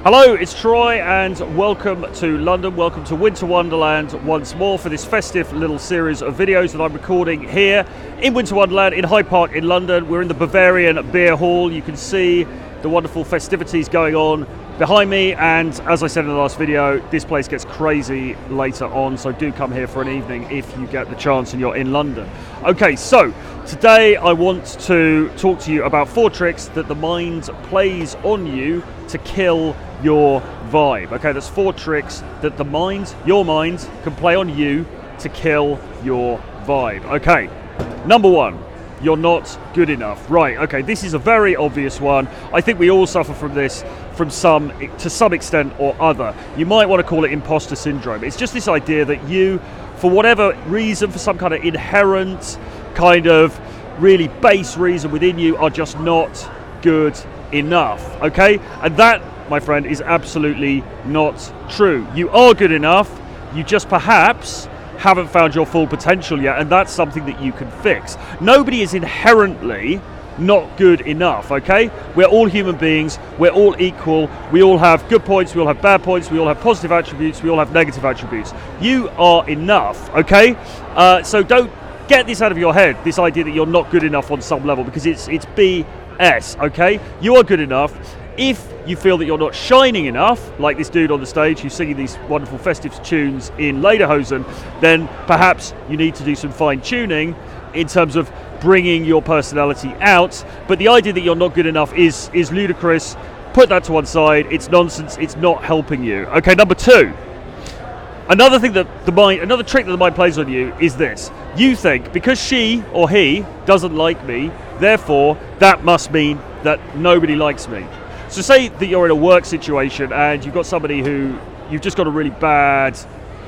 Hello, it's Troy and welcome to London, welcome to Winter Wonderland once more for this festive little series of videos that I'm recording here in Winter Wonderland in Hyde Park in London. We're in the Bavarian Beer Hall. You can see the wonderful festivities going on behind me, and as I said in the last video, this place gets crazy later on, so do come here for an evening if you get the chance and you're in London. Okay, so today I want to talk to you about 4 tricks that the mind plays on you to kill your vibe. Okay, there's 4 tricks that the mind, your mind, can play on you to kill your vibe. Okay, number 1. You're not good enough. Right, okay, this is a very obvious one. I think we all suffer from this to some extent or other. You might want to call it imposter syndrome. It's just this idea that you, for whatever reason, for some kind of inherent, kind of really base reason within you, are just not good enough, okay? And that, my friend, is absolutely not true. You are good enough, you just perhaps haven't found your full potential yet, and that's something that you can fix. Nobody is inherently not good enough, okay? We're all human beings, we're all equal, we all have good points, we all have bad points, we all have positive attributes, we all have negative attributes. You are enough, okay? So don't get this out of your head, this idea that you're not good enough on some level, because it's BS, okay? You are good enough. If you feel that you're not shining enough, like this dude on the stage who's singing these wonderful festive tunes in Lederhosen, then perhaps you need to do some fine tuning in terms of bringing your personality out. But the idea that you're not good enough is ludicrous. Put that to one side. It's nonsense. It's not helping you. Okay, number 2. Another trick that the mind plays on you is this. You think, because she or he doesn't like me, therefore that must mean that nobody likes me. So say that you're in a work situation and you've got somebody who you've just got a really bad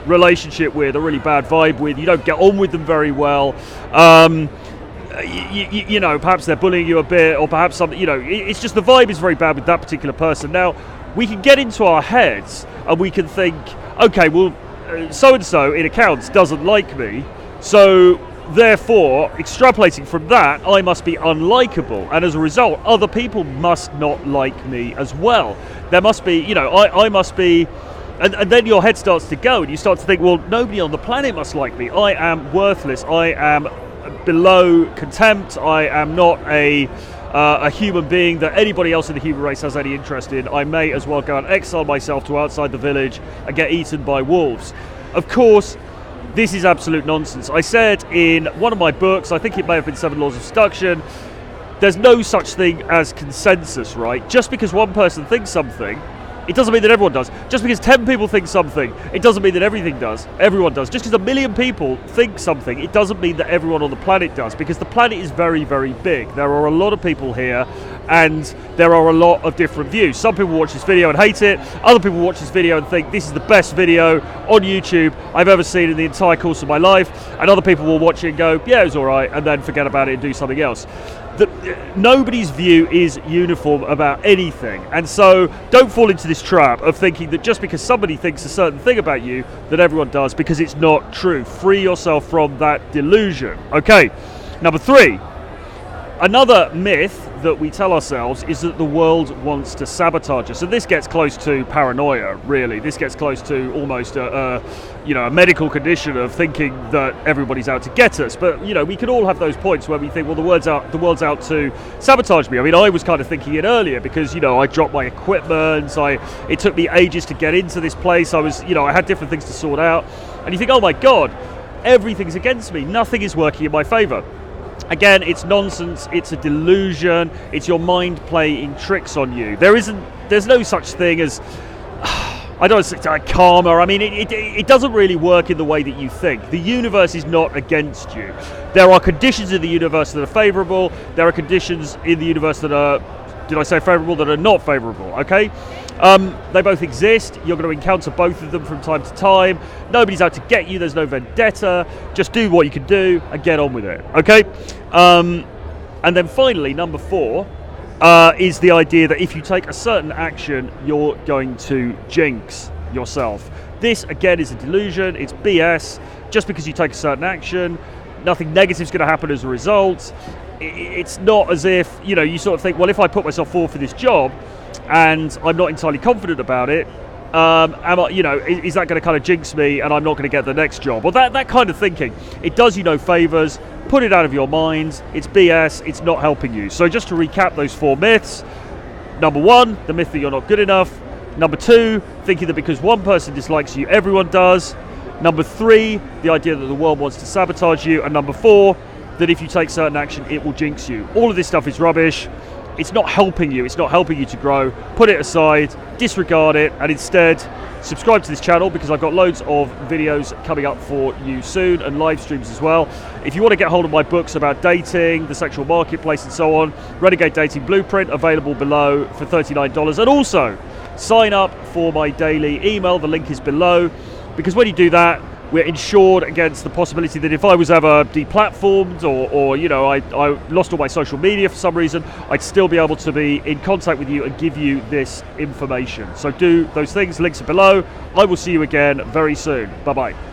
relationship with, a really bad vibe with, you don't get on with them very well, you know, perhaps they're bullying you a bit, or perhaps something, you know, it's just the vibe is very bad with that particular person. Now, we can get into our heads and we can think, okay, well, so-and-so in accounts doesn't like me, so therefore, extrapolating from that, I must be unlikable, and as a result, other people must not like me as well. There must be, you know, I must be, and then your head starts to go, and you start to think, well, nobody on the planet must like me. I am worthless. I am below contempt. I am not a human being that anybody else in the human race has any interest in. I may as well go and exile myself to outside the village and get eaten by wolves. Of course, this is absolute nonsense. I said in one of my books, I think it may have been 7 Laws of Seduction, there's no such thing as consensus, right? Just because one person thinks something, it doesn't mean that everyone does. Just because 10 people think something, it doesn't mean that everyone does. Just because 1 million people think something, it doesn't mean that everyone on the planet does, because the planet is very, very big. There are a lot of people here, and there are a lot of different views. Some people watch this video and hate it. Other people watch this video and think this is the best video on YouTube I've ever seen in the entire course of my life. And other people will watch it and go, yeah, it was all right, and then forget about it and do something else. Nobody's view is uniform about anything, and so don't fall into this trap of thinking that just because somebody thinks a certain thing about you that everyone does, because it's not true. Free yourself from that delusion. Okay, number 3. Another myth that we tell ourselves is that the world wants to sabotage us. So this gets close to paranoia, really. This gets close to almost a medical condition of thinking that everybody's out to get us. But, you know, we can all have those points where we think, well, the world's out to sabotage me. I mean, I was kind of thinking it earlier because, you know, I dropped my equipment. It took me ages to get into this place. I had different things to sort out. And you think, oh my God, everything's against me. Nothing is working in my favor. Again, it's nonsense, it's a delusion, it's your mind playing tricks on you. There's no such thing as, I don't want to say karma. I mean, it doesn't really work in the way that you think. The universe is not against you. There are conditions in the universe that are favorable, there are conditions in the universe that are, did I say favorable, that are not favorable, okay? They both exist. You're going to encounter both of them from time to time. Nobody's out to get you. There's no vendetta. Just do what you can do and get on with it. Okay? And then finally, number 4 is the idea that if you take a certain action, you're going to jinx yourself. This, again, is a delusion. It's BS. Just because you take a certain action, nothing negative is going to happen as a result. it's not as if, you know, you sort of think, well, if I put myself forward for this job and I'm not entirely confident about it, is that going to kind of jinx me and I'm not going to get the next job? Well, that kind of thinking, it does you no favours. Put it out of your minds. It's BS. It's not helping you. So just to recap those 4 myths. Number 1, the myth that you're not good enough. Number 2, thinking that because one person dislikes you, everyone does. Number 3, the idea that the world wants to sabotage you. And number 4, that if you take certain action, it will jinx you. All of this stuff is rubbish. It's not helping you. It's not helping you to grow. Put it aside, disregard it, and instead subscribe to this channel, because I've got loads of videos coming up for you soon, and live streams as well. If you want to get hold of my books about dating, the sexual marketplace and so on, Renegade Dating Blueprint, available below for $39. And also sign up for my daily email. The link is below, because when you do that, we're insured against the possibility that if I was ever deplatformed or you know, I lost all my social media for some reason, I'd still be able to be in contact with you and give you this information. So do those things, links are below. I will see you again very soon. Bye-bye.